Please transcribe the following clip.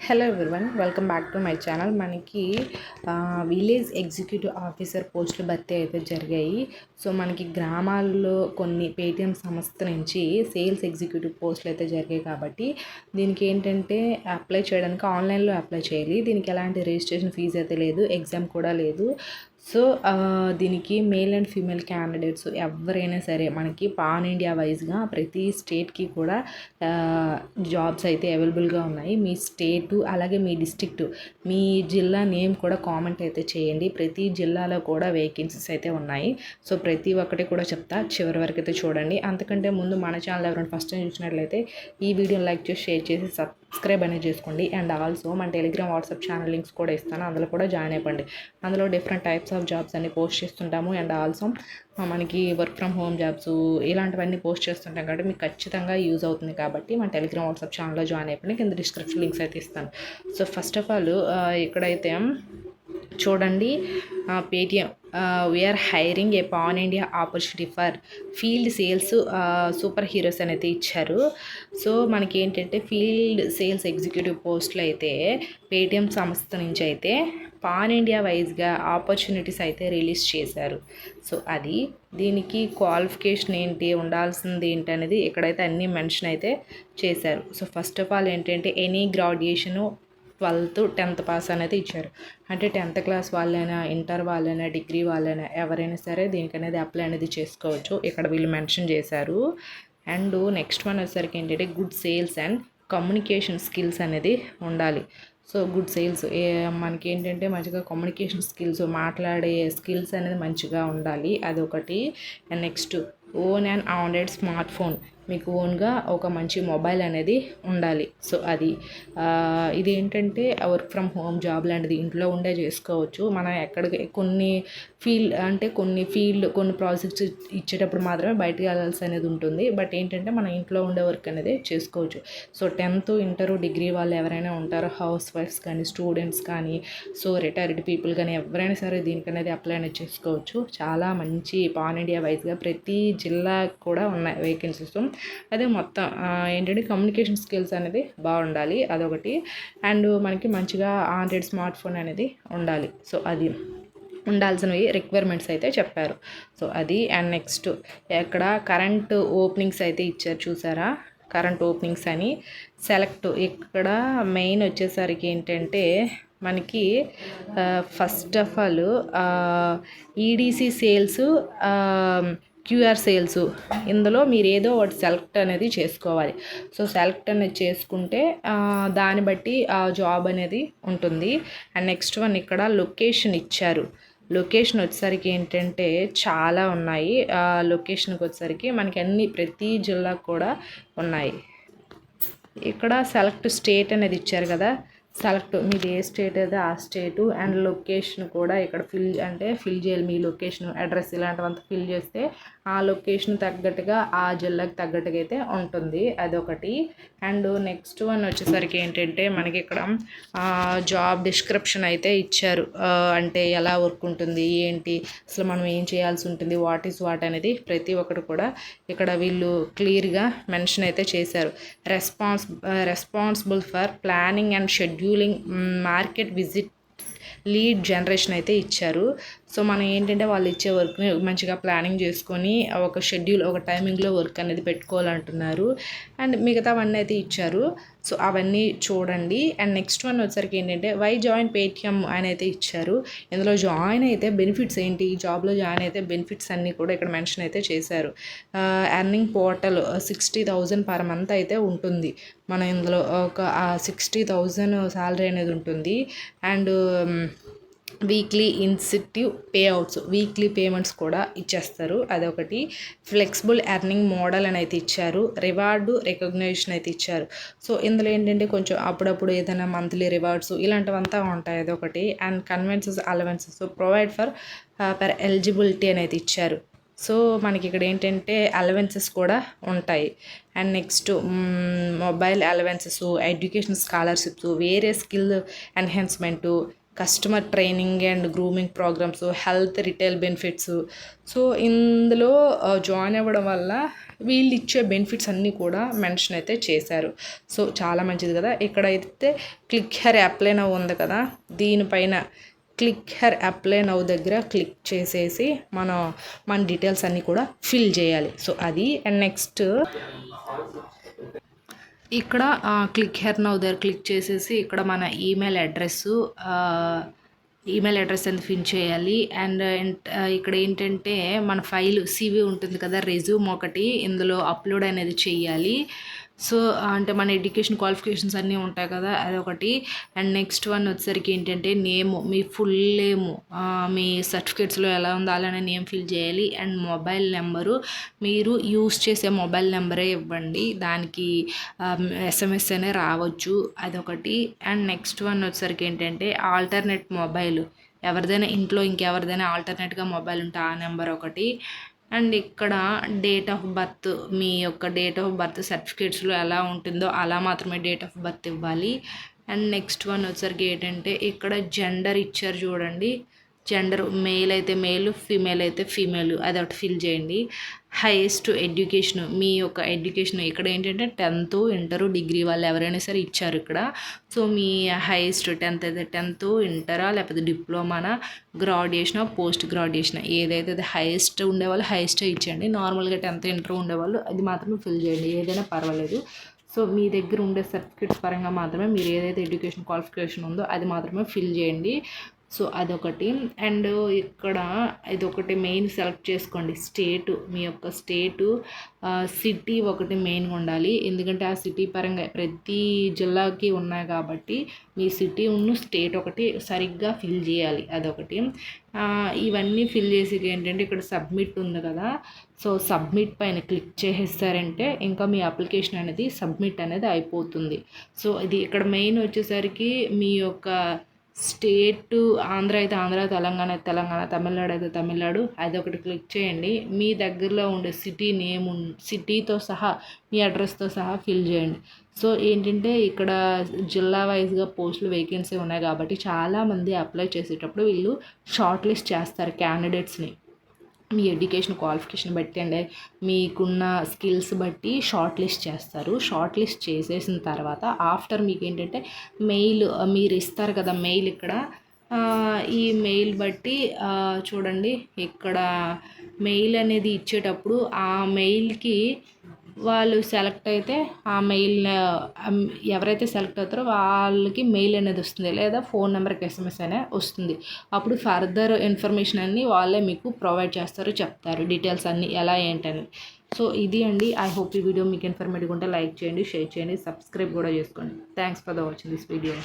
Hello everyone, welcome back to my channel. మనకి village executive officer పోస్టులు భర్తీ అయితే జరిగాయి. సో మనకి గ్రామాల్లో కొన్ని పేటీఎం సంస్థ నుంచి సేల్స్ ఎగ్జిక్యూటివ్ పోస్టులు అయితే జరిగాయి. కాబట్టి దీనికి ఏంటంటే అప్లై చేయడానికి ఆన్లైన్లో అప్లై చేయాలి. దీనికి ఎలాంటి రిజిస్ట్రేషన్ ఫీజు అయితే లేదు, ఎగ్జామ్ కూడా లేదు. సో దీనికి మేల్ అండ్ ఫీమేల్ క్యాండిడేట్స్ ఎవరైనా సరే మనకి పాన్ ఇండియా వైజ్గా ప్రతి స్టేట్కి కూడా జాబ్స్ అయితే అవైలబుల్గా ఉన్నాయి. మీ స్టేటు అలాగే మీ డిస్ట్రిక్టు, మీ జిల్లా నేమ్ కూడా కామెంట్ అయితే చేయండి. ప్రతి జిల్లాలో కూడా వేకెన్సీస్ అయితే ఉన్నాయి. సో ప్రతి ఒక్కటి కూడా చెప్తా, చివరి వరకు అయితే చూడండి. అంతకంటే ముందు మన ఛానల్ ఎవరైనా ఫస్ట్ టైం చూసినట్లయితే ఈ వీడియోని లైక్ చేసి, షేర్ చేసి, సబ్స్క్రైబ్ అనేది చేసుకోండి. అండ్ ఆల్సో మన టెలిగ్రామ్, వాట్సాప్ ఛానల్ లింక్స్ కూడా ఇస్తాను, అందులో కూడా జాయిన్ అయిపోండి. అందులో డిఫరెంట్ టైప్స్ ఆఫ్ జాబ్స్ అన్ని పోస్ట్ చేస్తుంటాము. అండ్ ఆల్సో మనకి వర్క్ ఫ్రమ్ హోమ్ జాబ్స్ ఇలాంటివన్నీ పోస్ట్ చేస్తుంటాం కాబట్టి మీకు ఖచ్చితంగా యూజ్ అవుతుంది. కాబట్టి మన టెలిగ్రామ్, వాట్సాప్ ఛానల్లో జాయిన్ అయిపోయి కింద డిస్క్రిప్షన్ లింక్స్ అయితే ఇస్తాను. సో ఫస్ట్ ఆఫ్ ఆల్ ఇక్కడైతే చూడండి, Paytm we're hiring a pan India opportunity for field sales super heroes అనేది ఇచ్చారు. సో మనకి ఏంటంటే ఫీల్డ్ సేల్స్ ఎగ్జిక్యూటివ్ పోస్టులు అయితే పేటిఎం సంస్థ నుంచి అయితే పాన్ ఇండియా వైజ్గా ఆపర్చునిటీస్ అయితే రిలీజ్ చేశారు. సో అది దీనికి క్వాలిఫికేషన్ ఏంటి, ఉండాల్సింది ఏంటి అనేది ఇక్కడైతే అన్నీ మెన్షన్ అయితే చేశారు. సో ఫస్ట్ ఆఫ్ ఆల్ ఏంటంటే any graduation 12th 10th pass అనేది ఇచ్చారు. అంటే 10th క్లాస్ వాళ్ళైనా, ఇంటర్ వాళ్ళైనా, డిగ్రీ వాళ్ళైనా ఎవరైనా సరే దీనికి అనేది అప్లై అనేది చేసుకోవచ్చు. ఇక్కడ వీళ్ళు మెన్షన్ చేశారు. అండ్ నెక్స్ట్ వన్ వచ్చేసరికి ఏంటంటే good sales and communication skills అనేది ఉండాలి. సో గుడ్ సేల్స్ మనకి ఏంటంటే మంచిగా కమ్యూనికేషన్ స్కిల్స్, మాట్లాడే స్కిల్స్ అనేది మంచిగా ఉండాలి, అదొకటి. And next own and Android smart phone, మీకు ఓన్గా ఒక మంచి మొబైల్ అనేది ఉండాలి. సో అది ఇది ఏంటంటే వర్క్ ఫ్రమ్ హోమ్ జాబ్ లాంటిది, ఇంట్లో ఉండే చేసుకోవచ్చు. మనం ఎక్కడికి కొన్ని ప్రాజెక్ట్స్ ఇచ్చేటప్పుడు మాత్రమే బయటకు వెళ్ళాల్సి అనేది ఉంటుంది. బట్ ఏంటంటే మన ఇంట్లో ఉండే వర్క్ అనేది చేసుకోవచ్చు. సో 10th, ఇంటర్, డిగ్రీ వాళ్ళు ఎవరైనా ఉంటారో, హౌస్ వైఫ్స్ కానీ, స్టూడెంట్స్ కానీ, సో రిటైర్డ్ పీపుల్ కానీ ఎవరైనా సరే దీనికి అనేది అప్లై అనేది చేసుకోవచ్చు. చాలా మంచి పాన్ ఇండియా వైజ్గా ప్రతి జిల్లా కూడా ఉన్నాయి వేకెన్సీస్. అదే మొత్తం ఏంటంటే కమ్యూనికేషన్ స్కిల్స్ అనేది బాగుండాలి, అదొకటి. అండ్ మనకి మంచిగా ఆండ్రాయిడ్ స్మార్ట్ ఫోన్ అనేది ఉండాలి. సో అది ఉండాల్సినవి రిక్వైర్మెంట్స్ అయితే చెప్పారు. సో అది. అండ్ నెక్స్ట్ ఇక్కడ కరెంట్ ఓపెనింగ్స్ అయితే ఇచ్చారు, చూసారా, కరెంట్ ఓపెనింగ్స్ అని. సెలెక్ట్ ఇక్కడ మెయిన్ వచ్చేసరికి ఏంటంటే మనకి first of all EDC sales, QR sales, ఇందులో మీరు ఏదో ఒకటి సెలెక్ట్ అనేది చేసుకోవాలి. సో సెలెక్ట్ అనేది చేసుకుంటే దాన్ని బట్టి ఆ జాబ్ అనేది ఉంటుంది. అండ్ నెక్స్ట్ వన్ ఇక్కడ లొకేషన్ ఇచ్చారు. లొకేషన్ వచ్చేసరికి ఏంటంటే చాలా ఉన్నాయి. లొకేషన్కి వచ్చేసరికి మనకి ప్రతి జిల్లాకు కూడా ఉన్నాయి. ఇక్కడ సెలెక్ట్ స్టేట్ అనేది ఇచ్చారు కదా, సెలెక్ట్ మీది ఏ స్టేట్ అయితే ఆ స్టేటు. అండ్ లొకేషన్ కూడా ఇక్కడ ఫిల్ చేయాలి. మీ లొకేషన్, అడ్రస్ ఇలాంటివంతా ఫిల్ చేస్తే ఆ లొకేషన్ తగ్గట్టుగా, ఆ జిల్లాకి తగ్గట్టుగా అయితే ఉంటుంది, అదొకటి. అండ్ నెక్స్ట్ వన్ వచ్చేసరికి ఏంటంటే మనకి ఇక్కడ జాబ్ డిస్క్రిప్షన్ అయితే ఇచ్చారు. అంటే ఎలా వర్క్ ఉంటుంది, ఏంటి, అసలు మనం ఏం చేయాల్సి ఉంటుంది, వాట్ ఈస్ వాట్ అనేది ప్రతి ఒక్కటి కూడా ఇక్కడ వీళ్ళు క్లియర్గా మెన్షన్ అయితే చేశారు. Responsible for planning and scheduling market visit lead generation అయితే ఇచ్చారు. సో మనం ఏంటంటే వాళ్ళు ఇచ్చే వర్క్ని మంచిగా ప్లానింగ్ చేసుకొని ఒక షెడ్యూల్, ఒక టైమింగ్లో వర్క్ అనేది పెట్టుకోవాలంటున్నారు. అండ్ మిగతావన్నీ అయితే ఇచ్చారు. సో అవన్నీ చూడండి. అండ్ నెక్స్ట్ వన్ వచ్చేసరికి ఏంటంటే వై జాయిన్ పేటిఎం అని అయితే ఇచ్చారు. ఇందులో జాయిన్ అయితే బెనిఫిట్స్ ఏంటి, ఈ జాబ్లో జాయిన్ అయితే బెనిఫిట్స్ అన్నీ కూడా ఇక్కడ మెన్షన్ అయితే చేశారు. ఎర్నింగ్ పోర్టల్ 60,000 పర్ మంత్ అయితే ఉంటుంది. మనం ఇందులో ఒక 60,000 శాలరీ అనేది ఉంటుంది. And weekly incentive pay outs, weekly payments కూడా ఇచ్చేస్తారు, అదొకటి. ఫ్లెక్సిబుల్ ఎర్నింగ్ మోడల్ అని అయితే ఇచ్చారు. రివార్డు రికగ్నైజేషన్ అయితే ఇచ్చారు. సో ఇందులో ఏంటంటే కొంచెం అప్పుడప్పుడు ఏదైనా మంత్లీ రివార్డ్స్ ఇలాంటివంతా ఉంటాయి, అదొకటి. And conveyances allowances provide for eligibility అనేది ఇచ్చారు. సో మనకి ఇక్కడ ఏంటంటే అలవెన్సెస్ కూడా ఉంటాయి. And next mobile allowances, education scholarships, వేరే skill enhancement, customer training and grooming programmes, health, retail benefits. So ఇందులో జాయిన్ అవ్వడం వల్ల వీళ్ళు ఇచ్చే బెనిఫిట్స్ అన్నీ కూడా మెన్షన్ అయితే చేశారు. సో చాలా మంచిది కదా. ఇక్కడైతే క్లిక్ హియర్ అప్లై నౌ ఉంది కదా, దీనిపైన క్లిక్ హియర్ అప్లై నౌ దగ్గర క్లిక్ చేసేసి మన డీటెయిల్స్ అన్నీ కూడా ఫిల్ చేయాలి. సో అది అండ్ నెక్స్ట్ ఇక్కడ క్లిక్ హియర్ నౌ దగ్గర క్లిక్ చేసేసి ఇక్కడ మన ఈమెయిల్ అడ్రస్ అనేది ఫిల్ చేయాలి. అండ్ ఇక్కడ ఏంటంటే మన ఫైల్ CV ఉంటుంది కదా, రెజ్యూమ్ ఒకటి ఇందులో అప్లోడ్ అనేది చేయాలి. సో అంటే మన ఎడ్యుకేషన్ క్వాలిఫికేషన్స్ అన్నీ ఉంటాయి కదా, అదొకటి. అండ్ నెక్స్ట్ వన్ వచ్చేసరికి ఏంటంటే నేము, మీ ఫుల్ నేము, మీ సర్టిఫికేట్స్లో ఎలా ఉందో అలానే నేమ్ ఫిల్ చేయాలి. అండ్ మొబైల్ నెంబరు మీరు యూస్ చేసే మొబైల్ నెంబరే ఇవ్వండి, దానికి SMS అనే రావచ్చు, అదొకటి. అండ్ నెక్స్ట్ వన్ వచ్చేసరికి ఏంటంటే ఆల్టర్నేట్ మొబైల్, ఎవరిదైనా ఇంట్లో ఇంకెవరిదైనా ఆల్టర్నేట్గా మొబైల్ ఉంటే ఆ నెంబర్ ఒకటి. అండ్ ఇక్కడ డేట్ ఆఫ్ బర్త్, మీ యొక్క డేట్ ఆఫ్ బర్త్ సర్టిఫికేట్స్లో ఎలా ఉంటుందో అలా మాత్రమే డేట్ ఆఫ్ బర్త్ ఇవ్వాలి. అండ్ నెక్స్ట్ వన్ వచ్చేసరికి ఏంటంటే ఇక్కడ జెండర్ ఇచ్చారు చూడండి, జెండర్ మేల్ అయితే మేల్, ఫీమేల్ అయితే ఫీమేల్, అదొకటి ఫిల్ చేయండి. హైయెస్ట్ ఎడ్యుకేషన్, మీ యొక్క ఎడ్యుకేషన్ ఇక్కడ ఏంటంటే 10th, ఇంటర్, డిగ్రీ వాళ్ళు ఎవరైనా సరే ఇచ్చారు ఇక్కడ. సో మీ హైయెస్ట్ 10th అయితే 10th, ఇంటరా లేకపోతే డిప్లొమానా, గ్రాడ్యుయేషనా, పోస్ట్ గ్రాడ్యుయేషన్, ఏదైతే అది హైయెస్ట్ ఉండేవాళ్ళు హైయెస్ట్ ఇచ్చండి. నార్మల్గా 10th, ఇంటర్ ఉండేవాళ్ళు అది మాత్రమే ఫిల్ చేయండి, ఏదైనా పర్వాలేదు. సో మీ దగ్గర ఉండే సర్టిఫికేట్స్ పరంగా మాత్రమే మీరు ఏదైతే ఎడ్యుకేషన్ క్వాలిఫికేషన్ ఉందో అది మాత్రమే ఫిల్ చేయండి. సో అదొకటి. అండ్ ఇక్కడ ఇదొకటి మెయిన్ సెలెక్ట్ చేసుకోండి, స్టేటు, మీ యొక్క స్టేటు, సిటీ ఒకటి మెయిన్గా ఉండాలి. ఎందుకంటే ఆ సిటీ పరంగా ప్రతి జిల్లాకి ఉన్నాయి కాబట్టి మీ సిటీ ఉన్న స్టేట్ ఒకటి సరిగ్గా ఫిల్ చేయాలి, అదొకటి. ఇవన్నీ ఫిల్ చేసి ఏంటంటే ఇక్కడ సబ్మిట్ ఉంది కదా, సో సబ్మిట్ పైన క్లిక్ చేసేస్తారంటే ఇంకా మీ అప్లికేషన్ అనేది సబ్మిట్ అనేది అయిపోతుంది. సో ఇది ఇక్కడ మెయిన్ వచ్చేసరికి మీ యొక్క స్టేటు, ఆంధ్ర అయితే ఆంధ్ర, తెలంగాణ అయితే తెలంగాణ, తమిళనాడు అయితే తమిళనాడు, అదొకటి క్లిక్ చేయండి. మీ దగ్గరలో ఉండే సిటీ నేమ్, సిటీతో సహా మీ అడ్రస్తో సహా ఫిల్ చేయండి. సో ఏంటంటే ఇక్కడ జిల్లా వైజ్గా పోస్టులు వేకెన్సీ ఉన్నాయి కాబట్టి చాలామంది అప్లై చేసేటప్పుడు వీళ్ళు షార్ట్ లిస్ట్ చేస్తారు క్యాండిడేట్స్ని, మీ ఎడ్యుకేషన్ క్వాలిఫికేషన్ బట్టి అండి, మీకున్న స్కిల్స్ బట్టి షార్ట్ లిస్ట్ చేస్తారు. షార్ట్ లిస్ట్ చేసేసిన తర్వాత ఆఫ్టర్ మీకు ఏంటంటే మెయిల్ మీరు ఇస్తారు కదా మెయిల్, ఇక్కడ ఈ మెయిల్ బట్టి చూడండి ఇక్కడ మెయిల్ అనేది ఇచ్చేటప్పుడు ఆ మెయిల్కి వాళ్ళు సెలెక్ట్ అయితే ఆ మెయిల్, ఎవరైతే సెలెక్ట్ అవుతారో వాళ్ళకి మెయిల్ అనేది వస్తుంది, లేదా ఫోన్ నెంబర్కి SMS అనే వస్తుంది. అప్పుడు ఫర్దర్ ఇన్ఫర్మేషన్ అన్నీ వాళ్ళే మీకు ప్రొవైడ్ చేస్తారు, చెప్తారు డీటెయిల్స్ అన్నీ ఎలా ఏంటని. సో ఇది అండి. ఐ హోప్ ఈ వీడియో మీకు ఇన్ఫర్మేటివ్గా ఉంటే లైక్ చేయండి, షేర్ చేయండి, సబ్స్క్రైబ్ కూడా చేసుకోండి. Thanks for the watching this video.